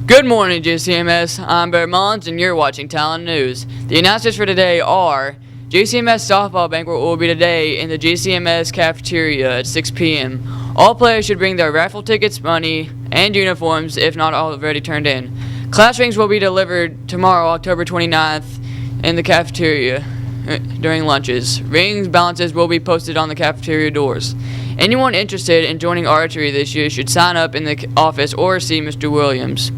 Good morning, JCMS. I'm Barrett Mullins, and you're watching Talon News. The announcements for today are JCMS softball banquet will be today in the JCMS cafeteria at 6 p.m. All players should bring their raffle tickets, money, and uniforms if not already turned in. Class rings will be delivered tomorrow, October 29th, in the cafeteria during lunches. Rings balances will be posted on the cafeteria doors. Anyone interested in joining archery this year should sign up in the office or see Mr. Williams.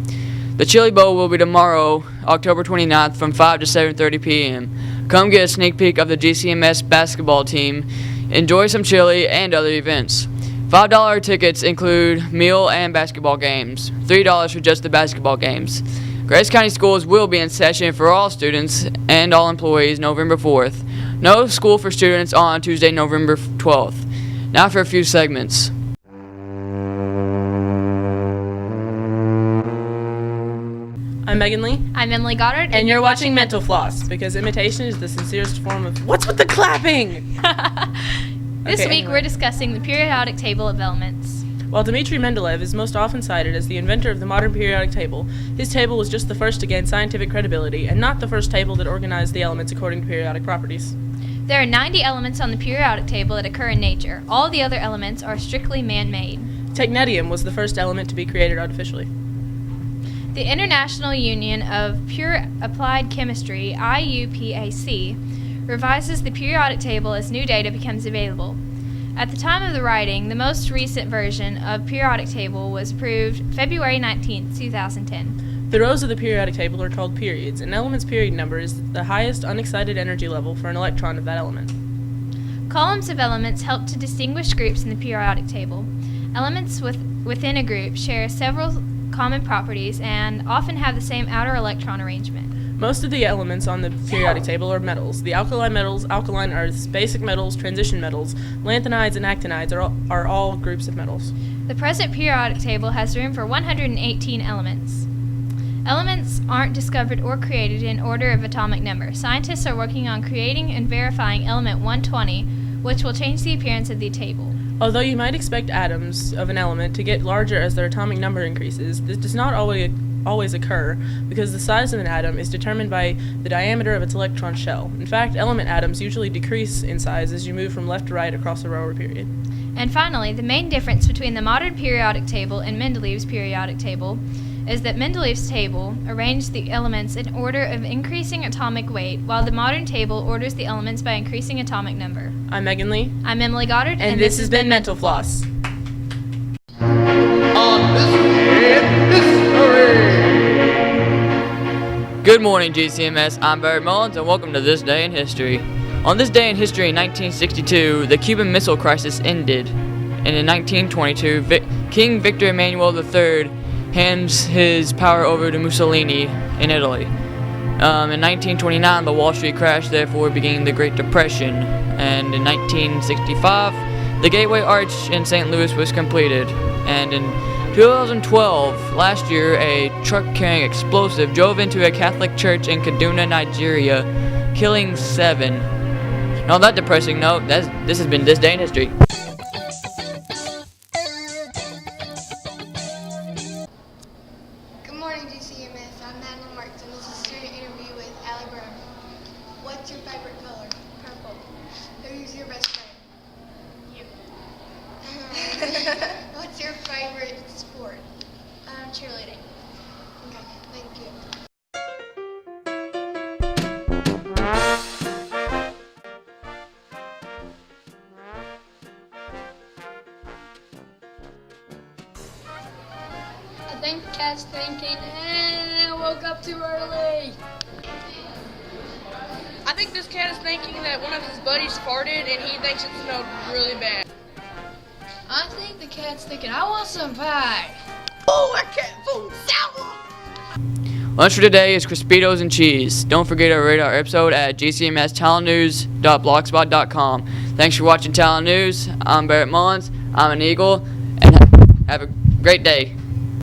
The Chili Bowl will be tomorrow, October 29th, from 5 to 7:30 p.m. Come get a sneak peek of the GCMS basketball team, enjoy some chili, and other events. $5 tickets include meal and basketball games, $3 for just the basketball games. Grace County Schools will be in session for all students and all employees November 4th. No school for students on Tuesday, November 12th. Now for a few segments. I'm Megan Lee. I'm Emily Goddard. And you're watching Mental Floss, because imitation is the sincerest form of... What's with the clapping? This week we're discussing the periodic table of elements. While Dmitri Mendeleev is most often cited as the inventor of the modern periodic table, his table was just the first to gain scientific credibility and not the first table that organized the elements according to periodic properties. There are 90 elements on the periodic table that occur in nature. All the other elements are strictly man-made. Technetium was the first element to be created artificially. The International Union of Pure Applied Chemistry, IUPAC, revises the periodic table as new data becomes available. At the time of the writing, the most recent version of periodic table was approved February 19, 2010. The rows of the periodic table are called periods. An element's period number is the highest unexcited energy level for an electron of that element. Columns of elements help to distinguish groups in the periodic table. Elements within a group share several common properties and often have the same outer electron arrangement. Most of the elements on the periodic table are metals. The alkali metals, alkaline earths, basic metals, transition metals, lanthanides, and actinides are all groups of metals. The present periodic table has room for 118 elements. Elements aren't discovered or created in order of atomic number. Scientists are working on creating and verifying element 120, which will change the appearance of the table. Although you might expect atoms of an element to get larger as their atomic number increases, this does not always occur because the size of an atom is determined by the diameter of its electron shell. In fact, element atoms usually decrease in size as you move from left to right across the row or period. And finally, the main difference between the modern periodic table and Mendeleev's periodic table is that Mendeleev's table arranged the elements in order of increasing atomic weight, while the modern table orders the elements by increasing atomic number. I'm Megan Lee. I'm Emily Goddard. And this has been Mental Floss. On this day in history. Good morning, GCMS. I'm Barrett Mullins, and welcome to This Day in History. On this day in history in 1962, the Cuban Missile Crisis ended. And in 1922, King Victor Emmanuel III hands his power over to Mussolini in Italy. In 1929, the Wall Street crash therefore began the Great Depression, and in 1965, the Gateway Arch in St. Louis was completed, and in 2012, last year, a truck carrying explosive drove into a Catholic church in Kaduna, Nigeria, killing 7. And on that depressing note, this has been This Day in History. What's your favorite color? Purple. Who's your best friend? You. What's your favorite sport? Cheerleading. Okay, thank you. I think the cat's thinking, I woke up too early. I think this cat is thinking that one of his buddies farted and he thinks it smelled really bad. I think the cat's thinking, I want some pie. Oh, that cat food sour! Lunch for today is Crispitos and cheese. Don't forget to rate our episode at gcmstalonnews.blogspot.com. Thanks for watching Talon News. I'm Barrett Mullins. I'm an Eagle, and have a great day.